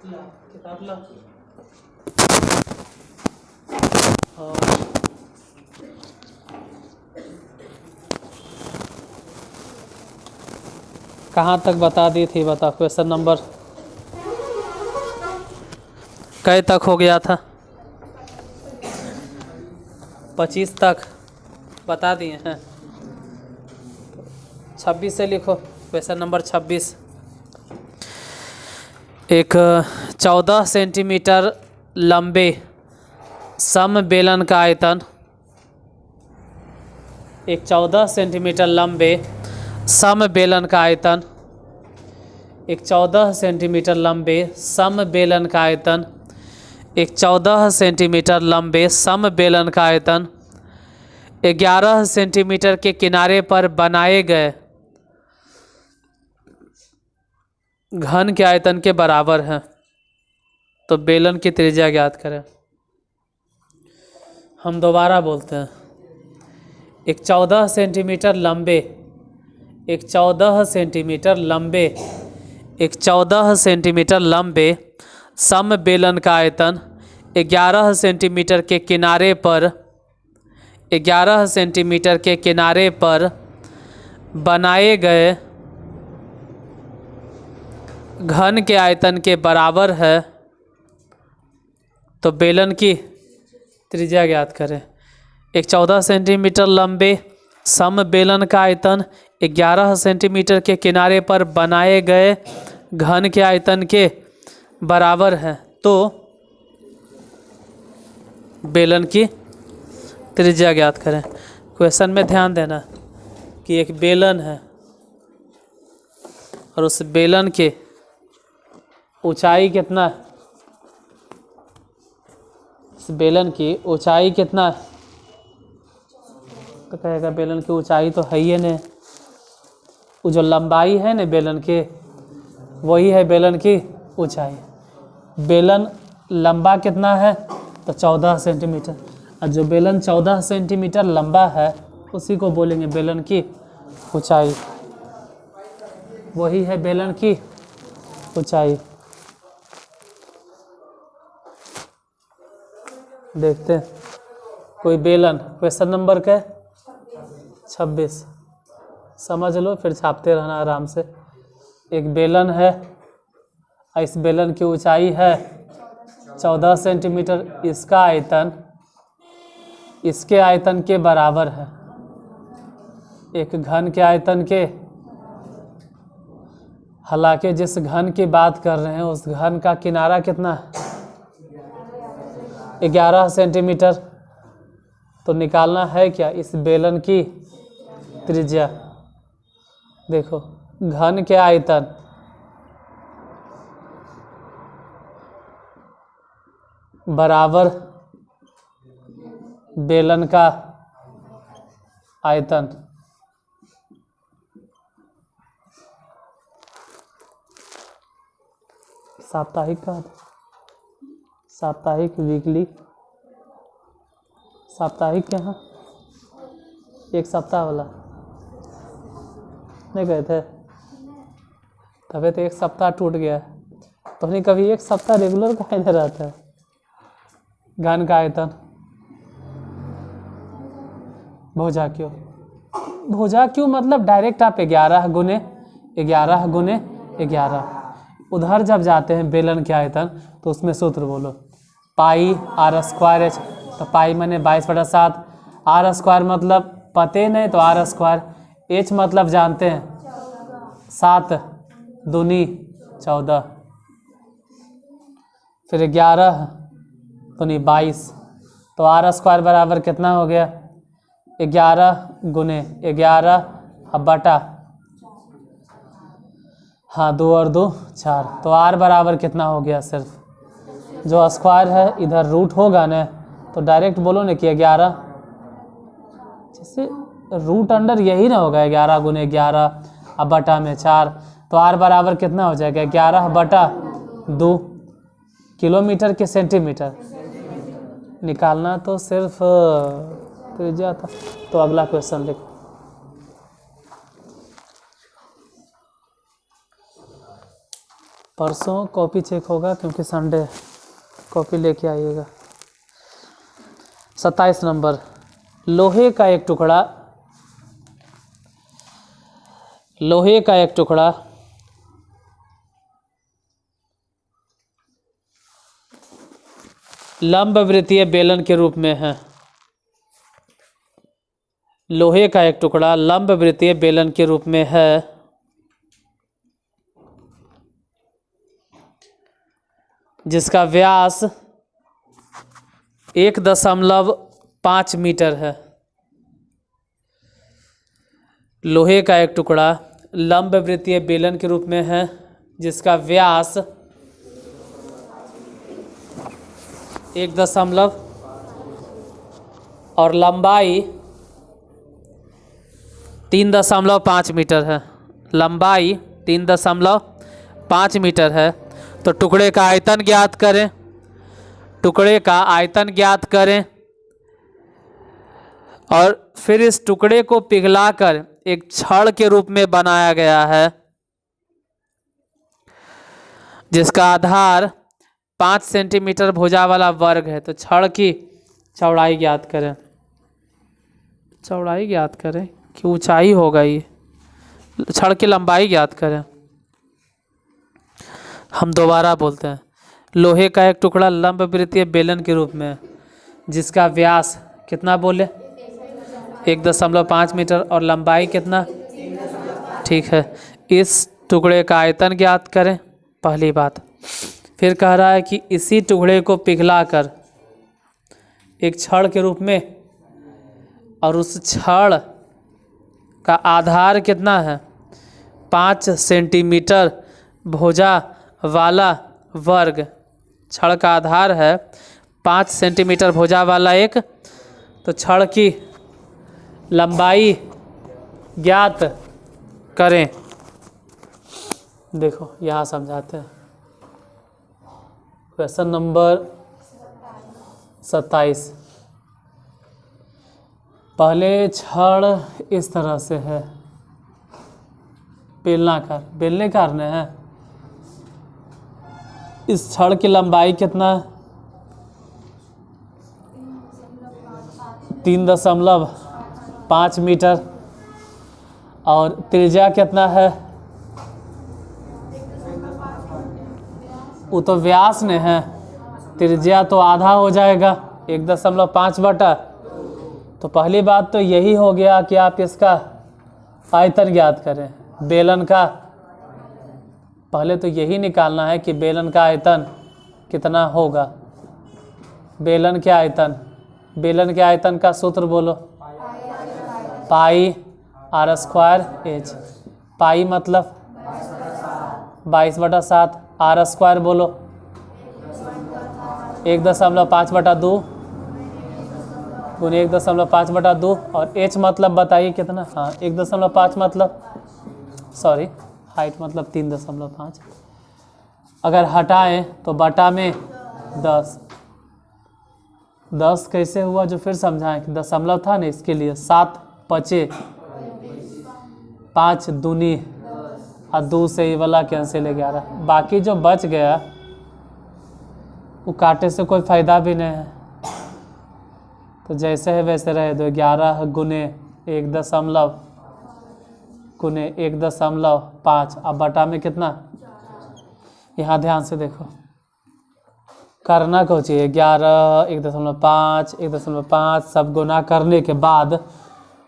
किताब ला। कहाँ तक बता दी थी, बता क्वेश्चन नंबर कै तक हो गया था? 25 तक बता दिए हैं। 26 से लिखो, क्वेश्चन नंबर 26। एक 14 सेंटीमीटर लंबे समबेलन का आयतन, एक 14 सेंटीमीटर लंबे समबेलन का आयतन, एक 14 सेंटीमीटर लंबे समबेलन का आयतन, एक 14 सेंटीमीटर लंबे समबेलन का आयतन 11 सेंटीमीटर के किनारे पर बनाए गए घन के आयतन के बराबर है। तो बेलन की त्रिज्या ज्ञात करें। हम दोबारा बोलते हैं। एक 14 सेंटीमीटर लंबे, एक 14 सेंटीमीटर लंबे, एक 14 सेंटीमीटर लंबे समबेलन का आयतन 11 सेंटीमीटर के किनारे पर 11 सेंटीमीटर के किनारे पर बनाए गए घन के आयतन के बराबर है। तो बेलन की त्रिज्या ज्ञात करें। एक 14 सेंटीमीटर लंबे समबेलन का आयतन 11 सेंटीमीटर के किनारे पर बनाए गए घन के आयतन के बराबर है। तो बेलन की त्रिज्या ज्ञात करें। क्वेश्चन में ध्यान देना कि एक बेलन है और उस बेलन के ऊंचाई कितना है, इस बेलन की ऊंचाई कितना है? तो कहेगा बेलन की ऊंचाई तो है ही नहीं, वो जो लंबाई है ना बेलन के, वही है बेलन की ऊंचाई। बेलन लंबा कितना है? तो 14 सेंटीमीटर। और जो बेलन 14 सेंटीमीटर लंबा है उसी को बोलेंगे बेलन की ऊंचाई, वही है बेलन की ऊंचाई। देखते हैं कोई बेलन, क्वेश्चन नंबर क्या? 26। समझ लो फिर छापते रहना आराम से। एक बेलन है, इस बेलन की ऊंचाई है 14 सेंटीमीटर, इसका आयतन इसके आयतन के बराबर है। एक घन के आयतन के, हालांकि जिस घन की बात कर रहे हैं उस घन का किनारा कितना है? 11 सेंटीमीटर। तो निकालना है क्या इस बेलन की त्रिज्या। देखो घन के आयतन बराबर बेलन का आयतन। साप्ताहिक का साप्ताहिक, वीकली, साप्ताहिक के यहाँ एक सप्ताह वाला नहीं गए थे, तभी तो एक सप्ताह टूट गया। तो नहीं कभी एक सप्ताह रेगुलर का नहीं रहता है। घन का आयतन भुजा क्यों, भुजा क्यों मतलब डायरेक्ट आप 11 गुने 11 गुने 11। उधर जब जाते हैं बेलन के आयतन तो उसमें सूत्र बोलो, पाई आर स्क्वायर एच। तो पाई मैंने 22/7, आर स्क्वायर मतलब पते नहीं तो आर स्क्वायर, एच मतलब जानते हैं 7 दूनी 14, फिर 11 दूनी 22। तो आर स्क्वायर बराबर कितना हो गया? 11 गुने 11 अब बटा, हाँ 2 और 2 4। तो आर बराबर कितना हो गया? सिर्फ जो स्क्वायर है इधर रूट होगा ना, तो डायरेक्ट बोलो ना कि 11, जैसे रूट अंडर यही ना होगा 11 गुने 11 अब बटा में 4। तो आर बराबर कितना हो जाएगा? 11 बटा 2 किलोमीटर के सेंटीमीटर। निकालना तो सिर्फ त्रिज्या था। तो अगला क्वेश्चन लिखो। परसों कॉपी चेक होगा क्योंकि संडे है, कॉपी लेके आइएगा। 27 नंबर, लोहे का एक टुकड़ा लंबवृत्तीय बेलन के रूप में है। लोहे का एक टुकड़ा लंबवृत्तीय बेलन के रूप में है, जिसका व्यास 1.5 मीटर है। लोहे का एक टुकड़ा लंबवृत्तीय बेलन के रूप में है, जिसका व्यास 1 और लंबाई 3.5 मीटर है। लंबाई 3.5 मीटर है। तो टुकड़े का आयतन ज्ञात करें। और फिर इस टुकड़े को पिघलाकर एक छड़ के रूप में बनाया गया है, जिसका आधार 5 सेंटीमीटर भुजा वाला वर्ग है। तो छड़ की चौड़ाई ज्ञात करें कि ऊंचाई होगा ये, छड़ की लंबाई ज्ञात करें। हम दोबारा बोलते हैं, लोहे का एक टुकड़ा लंबवृत्तीय बेलन के रूप में, जिसका व्यास कितना बोले 1.5 मीटर और लंबाई कितना, ठीक है। इस टुकड़े का आयतन ज्ञात करें, पहली बात। फिर कह रहा है कि इसी टुकड़े को पिघलाकर एक छड़ के रूप में, और उस छड़ का आधार कितना है 5 सेंटीमीटर भुजा वाला वर्ग। छड़ का आधार है 5 सेंटीमीटर भुजा वाला एक, तो छड़ की लंबाई ज्ञात करें। देखो यहाँ समझाते हैं। Question number 27। पहले छड़ इस तरह से है, बेलनाकार ने है। इस छड़ की लंबाई कितना है 3.5 मीटर, और त्रिज्या कितना है, वो तो व्यास ने है, त्रिज्या तो आधा हो जाएगा 1.5 बटा। तो पहली बात तो यही हो गया कि आप इसका आयतन ज्ञात करें बेलन का। पहले तो यही निकालना है कि बेलन का आयतन कितना होगा। बेलन के आयतन का सूत्र बोलो, पाई r²h। पाई मतलब 22/7, r² बोलो 1.5/2 गुने 1.5/2, और h मतलब बताइए कितना। हाँ 1.5 मतलब, सॉरी हाइट मतलब 3.5। अगर हटाएं तो बटा में 10 कैसे हुआ जो फिर समझाएं कि दशमलव था ना, इसके लिए 7 5 5 दूनी और 2 से ये वाला कैंसिल 11। बाकी जो बच गया वो काटे से कोई फ़ायदा भी नहीं है, तो जैसे है वैसे रहे दो। 11 गुने 1.5 अब बटा में कितना। यहाँ ध्यान से देखो, करना को चाहिए 11 1.5 सब गुना करने के बाद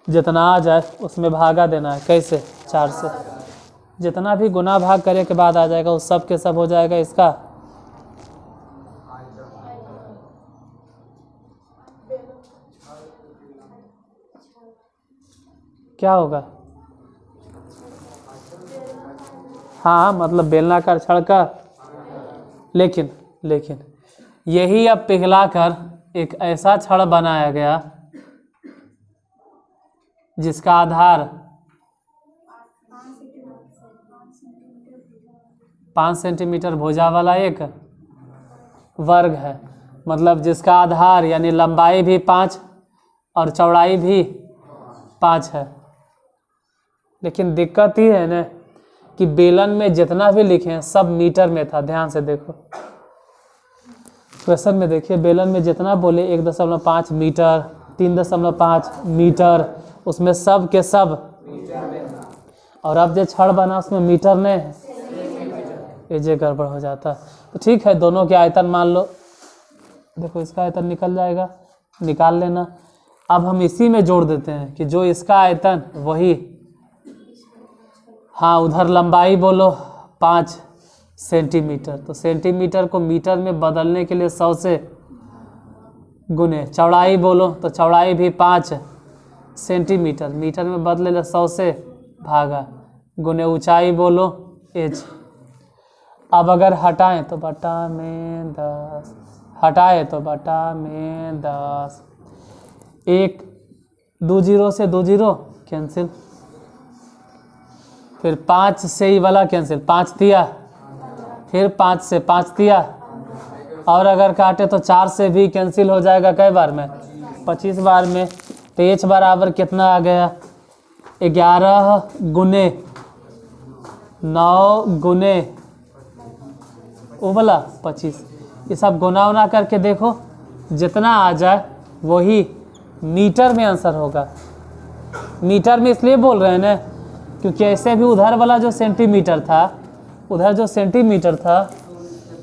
जितना आ जाए उसमें भागा देना है। कैसे 4 से, जितना भी गुना भाग करे के बाद आ जाएगा उस सब के सब हो जाएगा इसका। क्या होगा, हाँ मतलब बेलनाकार छड़ का। लेकिन यही अब पिघलाकर एक ऐसा छड़ बनाया गया जिसका आधार 5 सेंटीमीटर भुजा वाला एक वर्ग है। मतलब जिसका आधार यानी लंबाई भी 5 और चौड़ाई भी 5 है। लेकिन दिक्कत ये है ना कि बेलन में जितना भी लिखे सब मीटर में था। ध्यान से देखो क्वेश्चन में, देखिए बेलन में जितना बोले 1.5 मीटर, 3.5 मीटर, उसमें सब के सब, और अब जो छड़ बना उसमें मीटर नहीं है, ये जे गड़बड़ हो जाता। तो ठीक है, दोनों के आयतन मान लो, देखो इसका आयतन निकल जाएगा, निकाल लेना। अब हम इसी में जोड़ देते हैं कि जो इसका आयतन वही, हाँ उधर लंबाई बोलो 5 सेंटीमीटर, तो सेंटीमीटर को मीटर में बदलने के लिए 100 से गुने, चौड़ाई बोलो तो चौड़ाई भी 5 सेंटीमीटर, मीटर में बदले 100 से भागा, गुने ऊंचाई बोलो h। अब अगर हटाएं तो बटा में 10, हटाए तो बटा में 10, 1 2 0 से 2 0 कैंसिल, फिर 5 से ही वाला कैंसिल, 5 दिया, फिर 5 से 5 दिया, और अगर काटे तो 4 से भी कैंसिल हो जाएगा। कई बार में? 25 बार में। तो h बराबर कितना आ गया? 11 गुने 9 गुने वो वाला 25। ये सब गुना उना करके देखो, जितना आ जाए वही मीटर में आंसर होगा। मीटर में इसलिए बोल रहे हैं ना क्योंकि ऐसे भी उधर वाला जो सेंटीमीटर था, उधर जो सेंटीमीटर था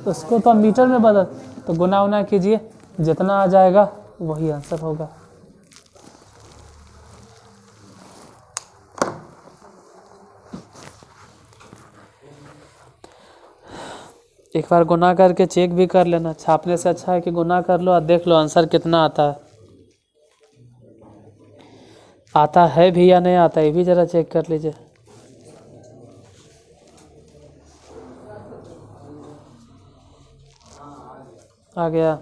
उसको तो मीटर में बदल, तो गुना उना कीजिए, जितना आ जाएगा वही आंसर होगा। एक बार गुना करके चेक भी कर लेना, छापने से अच्छा है कि गुना कर लो और देख लो आंसर कितना आता है, आता है भी या नहीं आता, ये भी ज़रा चेक कर लीजिए। आ गया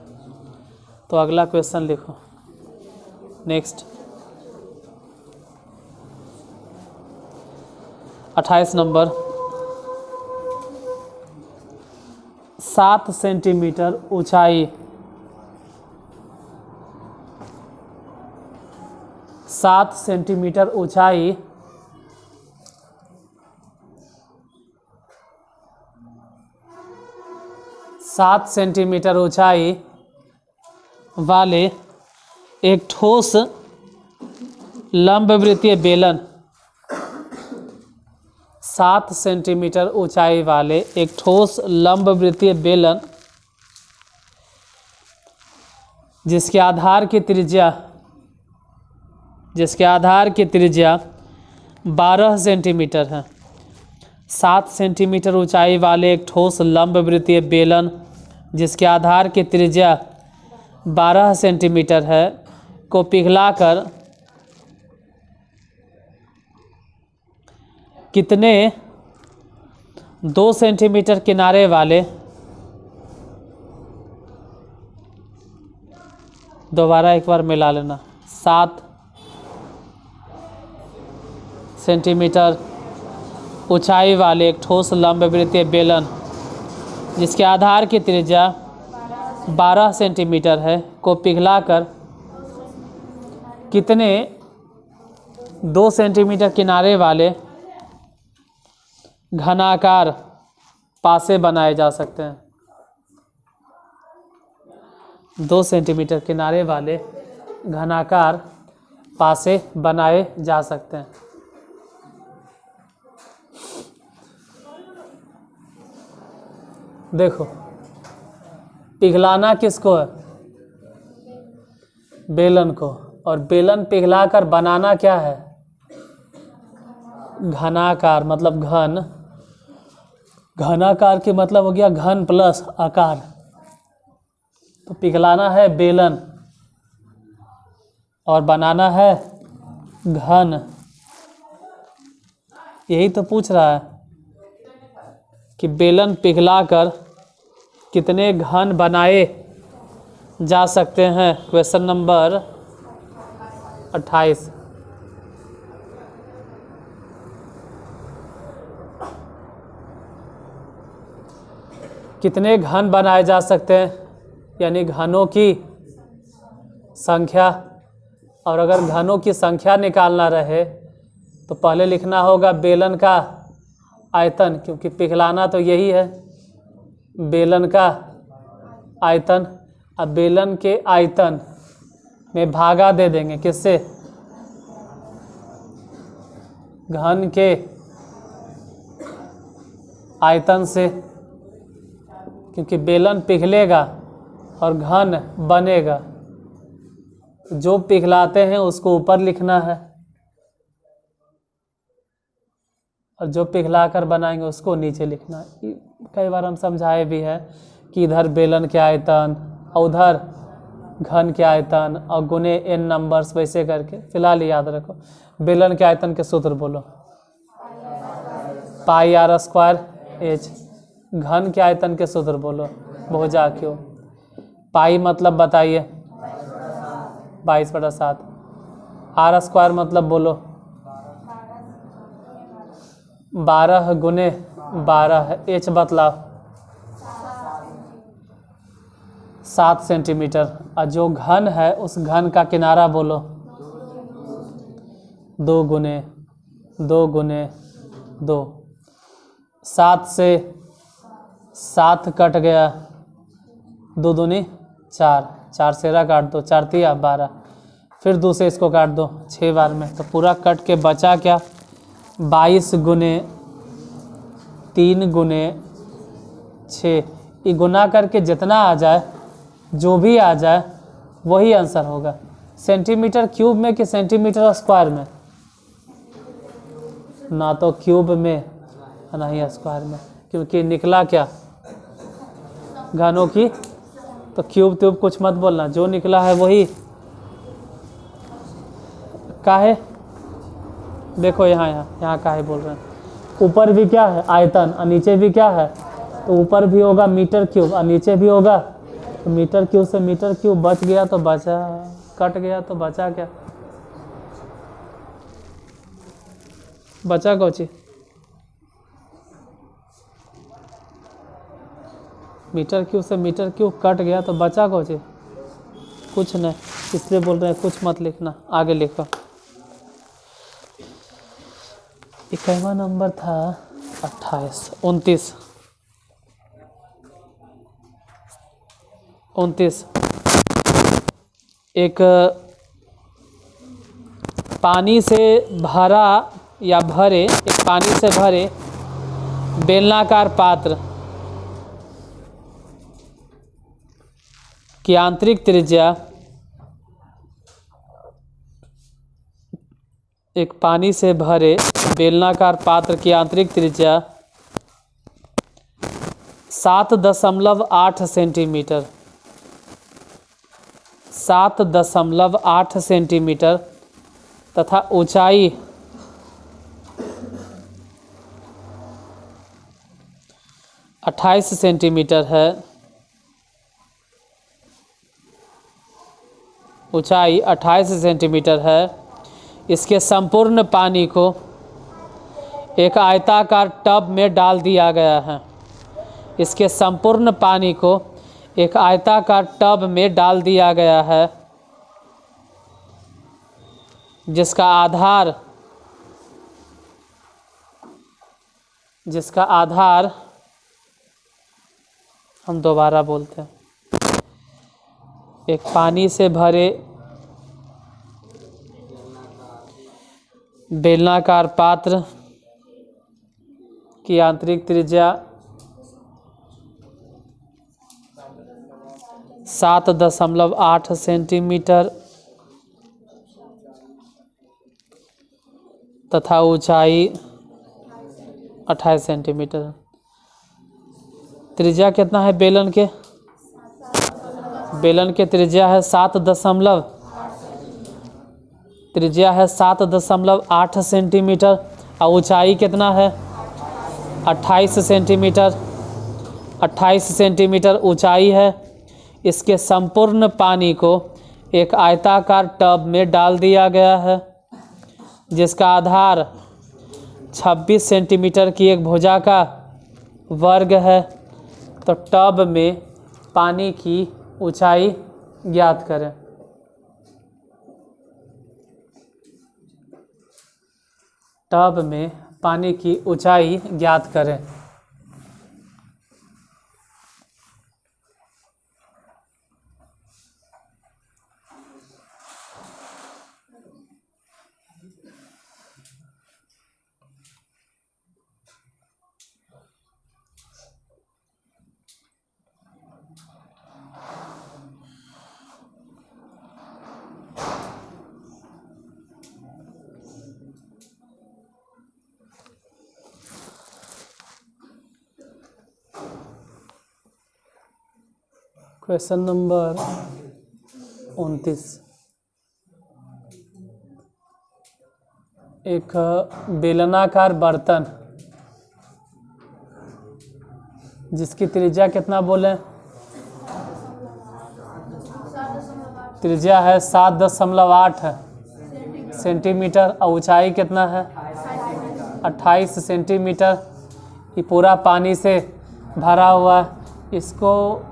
तो अगला क्वेश्चन लिखो। नेक्स्ट 28 नंबर, 7 सेंटीमीटर ऊंचाई, 7 सेंटीमीटर ऊंचाई सात सेंटीमीटर ऊंचाई वाले एक ठोस लंबवृत्तीय बेलन, 7 सेंटीमीटर ऊंचाई वाले एक ठोस लंबवृत्तीय बेलन जिसके आधार की त्रिज्या 12 सेंटीमीटर है। 7 सेंटीमीटर ऊंचाई वाले एक ठोस लंबवृत्तीय बेलन जिसके आधार की त्रिज्या 12 सेंटीमीटर है को पिघलाकर कितने 2 सेंटीमीटर किनारे वाले, दोबारा एक बार मिला लेना, 7 सेंटीमीटर ऊंचाई वाले एक ठोस लंबवृत्तीय बेलन जिसके आधार की त्रिज्या 12 सेंटीमीटर है को पिघलाकर कितने 2 सेंटीमीटर किनारे वाले घनाकार पासे बनाए जा सकते हैं। 2 सेंटीमीटर किनारे वाले घनाकार पासे बनाए जा सकते हैं। देखो पिघलाना किसको है? बेलन को, और बेलन पिघलाकर बनाना क्या है? घनाकार, मतलब घन। घनाकार के मतलब हो गया घन प्लस आकार, तो पिघलाना है बेलन और बनाना है घन। यही तो पूछ रहा है कि बेलन पिघलाकर कितने घन बनाए जा सकते हैं। Question number 28। कितने घन बनाए जा सकते हैं, यानी घनों की संख्या। और अगर घनों की संख्या निकालना रहे तो पहले लिखना होगा बेलन का आयतन, क्योंकि पिघलाना तो यही है बेलन का आयतन। अब बेलन के आयतन में भागा दे देंगे किससे, घन के आयतन से, क्योंकि बेलन पिघलेगा और घन बनेगा। जो पिघलाते हैं उसको ऊपर लिखना है और जो पिघला कर बनाएंगे उसको नीचे लिखना है। कई बार हम समझाए भी है कि इधर बेलन के आयतन और उधर घन के आयतन और गुने n नंबर्स, वैसे करके। फिलहाल याद रखो, बेलन के आयतन के सूत्र बोलो, पाई r स्क्वायर h। घन के आयतन के सूत्र बोलो, भुजा क्यों। पाई मतलब बताइए 22/7। r स्क्वायर मतलब बोलो 12 गुने 12। h बतलाओ 7 सेंटीमीटर। और जो घन है उस घन का किनारा बोलो 2 गुने 2। 7 से 7 कट गया, 2 दूनी 4, 4 सेरा काट दो, 4 तिया 12। फिर 2 से इसको काट दो 6 बार में, तो पूरा कट के बचा क्या, 22 गुने 3 गुने 6। ये गुना करके जितना आ जाए, जो भी आ जाए वही आंसर होगा। सेंटीमीटर क्यूब में कि सेंटीमीटर स्क्वायर में, ना तो क्यूब में ना ही स्क्वायर में, क्योंकि निकला क्या, घनों की। तो क्यूब ट्यूब कुछ मत बोलना, जो निकला है वही। काहे, देखो यहाँ काहे बोल रहे हैं। ऊपर भी क्या है आयतन और नीचे भी क्या है, तो ऊपर भी होगा मीटर क्यूब और नीचे भी होगा, तो मीटर क्यूब से मीटर क्यूब बच गया तो बचा, कट गया तो बचा क्या, बचा कौची, मीटर क्यूब से मीटर क्यूब कट गया तो बचा कौची, कुछ नहीं। इसलिए बोल रहे हैं कुछ मत लिखना, आगे लिखो। 21वां नंबर था 28, 29। एक पानी से भरा या भरे, एक पानी से भरे बेलनाकार पात्र की आंतरिक त्रिज्या, एक पानी से भरे बेलनाकार पात्र की आंतरिक त्रिज्या 7.8 सेंटीमीटर, 7.8 सेंटीमीटर तथा ऊंचाई 28 सेंटीमीटर है। ऊंचाई 28 सेंटीमीटर है। इसके संपूर्ण पानी को एक आयताकार टब में डाल दिया गया है। इसके संपूर्ण पानी को एक आयताकार टब में डाल दिया गया है, जिसका आधार हम दोबारा बोलते हैं। एक पानी से भरे बेलनाकार पात्र की आंतरिक त्रिज्या 7.8 सेंटीमीटर तथा ऊंचाई 28 सेंटीमीटर। त्रिज्या कितना है बेलन के, बेलन के त्रिज्या है 7.8 सेंटीमीटर और ऊंचाई कितना है 28 सेंटीमीटर। 28 सेंटीमीटर ऊंचाई है। इसके संपूर्ण पानी को एक आयताकार टब में डाल दिया गया है, जिसका आधार 26 सेंटीमीटर की एक भुजा का वर्ग है। तो टब में पानी की ऊंचाई ज्ञात करें। टब में पानी की ऊंचाई ज्ञात करें। Question number 29। एक बेलनाकार बर्तन जिसकी त्रिज्या कितना बोले? त्रिज्या है 7.8 सेंटीमीटर और ऊंचाई कितना है? 28 सेंटीमीटर। ये पूरा पानी से भरा हुआ है। इसको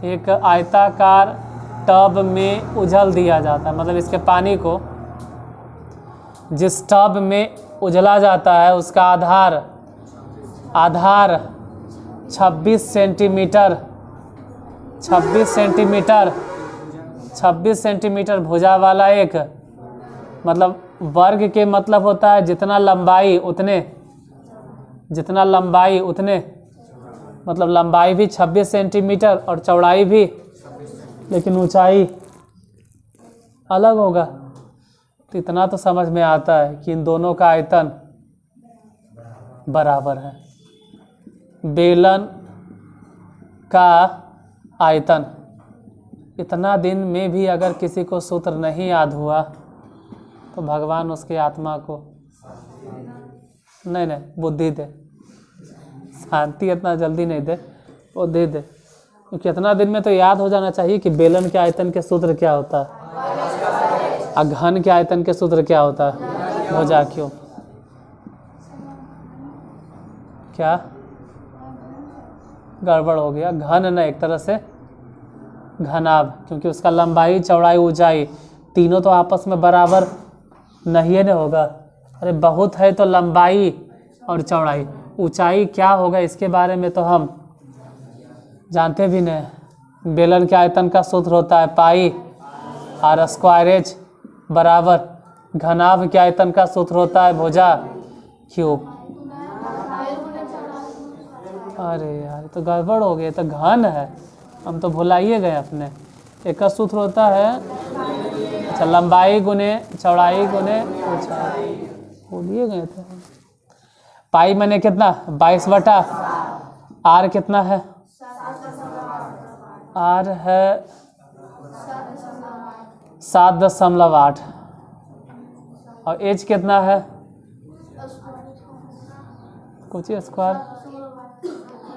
एक आयताकार टब में उझल दिया जाता है, मतलब इसके पानी को जिस टब में उझला जाता है उसका आधार 26 सेंटीमीटर 26 सेंटीमीटर भुजा वाला एक, मतलब वर्ग के मतलब होता है जितना लंबाई उतने, मतलब लंबाई भी 26 सेंटीमीटर और चौड़ाई भी, लेकिन ऊंचाई अलग होगा। तो इतना तो समझ में आता है कि इन दोनों का आयतन बराबर है। बेलन का आयतन, इतना दिन में भी अगर किसी को सूत्र नहीं याद हुआ तो भगवान उसकी आत्मा को नहीं बुद्धि दे, शांति इतना जल्दी नहीं दे, वो दे दे। क्योंकि इतना दिन में तो याद हो जाना चाहिए कि बेलन के आयतन के सूत्र क्या होता है और घन के आयतन के सूत्र क्या होता है। भुजा क्यों क्या गड़बड़ हो गया? घन न, एक तरह से घनाभ, क्योंकि उसका लंबाई चौड़ाई ऊंचाई तीनों तो आपस में बराबर नहीं न होगा। अरे बहुत है तो लंबाई और चौड़ाई, ऊंचाई क्या होगा इसके बारे में तो हम जानते भी नहीं। बेलन के आयतन का सूत्र होता है पाई आर स्क्वायर एच बराबर, घनाभ के आयतन का सूत्र होता है भुजा क्यूब। अरे यार तो गड़बड़ हो गई, तो घन है, हम तो भुलाइए गए अपने। एक का सूत्र होता है अच्छा लंबाई गुने चौड़ाई गुने ऊंचाई, भूलिए गए थे। पाई मैंने कितना 22 आर कितना है? आर है 7.8 और एच कितना है? कुछ स्क्वायर,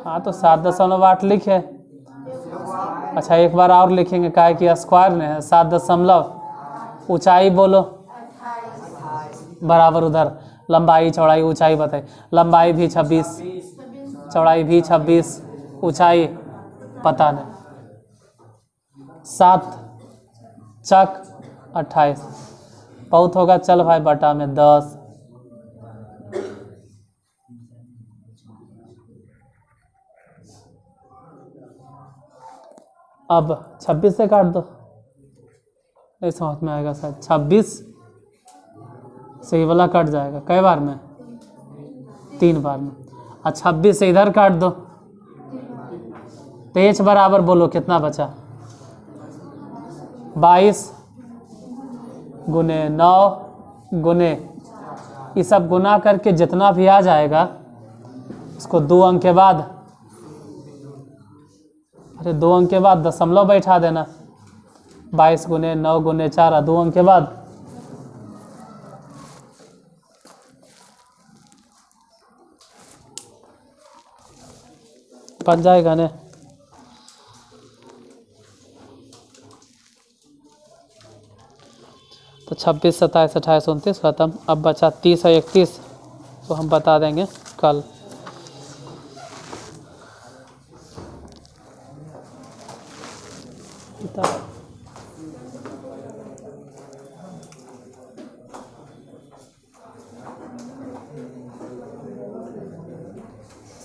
हाँ तो 7.8 लिखे। अच्छा एक बार और लिखेंगे, काहे कि स्क्वायर में है 7 ऊंचाई बोलो बराबर, उधर लंबाई चौड़ाई ऊंचाई बताइए। लंबाई भी 26, चौड़ाई भी 26, ऊंचाई पता नहीं। 7 चक 28, बहुत होगा चल भाई बटा में 10। अब 26 से काट दो, नहीं समझ में आएगा शायद। 26 से ये वाला कट जाएगा, कई बार में? 3 बार में। और 26 से इधर काट दो, तो एच बराबर बोलो कितना बचा? 22 गुने 9 गुने, ये सब गुना करके जितना भी आ जाएगा उसको 2 अंक के बाद, अरे 2 अंक के बाद दशमलव बैठा देना। 22 गुने 9 गुने 4 2 अंक के बाद बन जाएगा ने। तो 26 27 28 29 खत्म। अब बचा 30 और 31, तो हम बता देंगे कल। किताब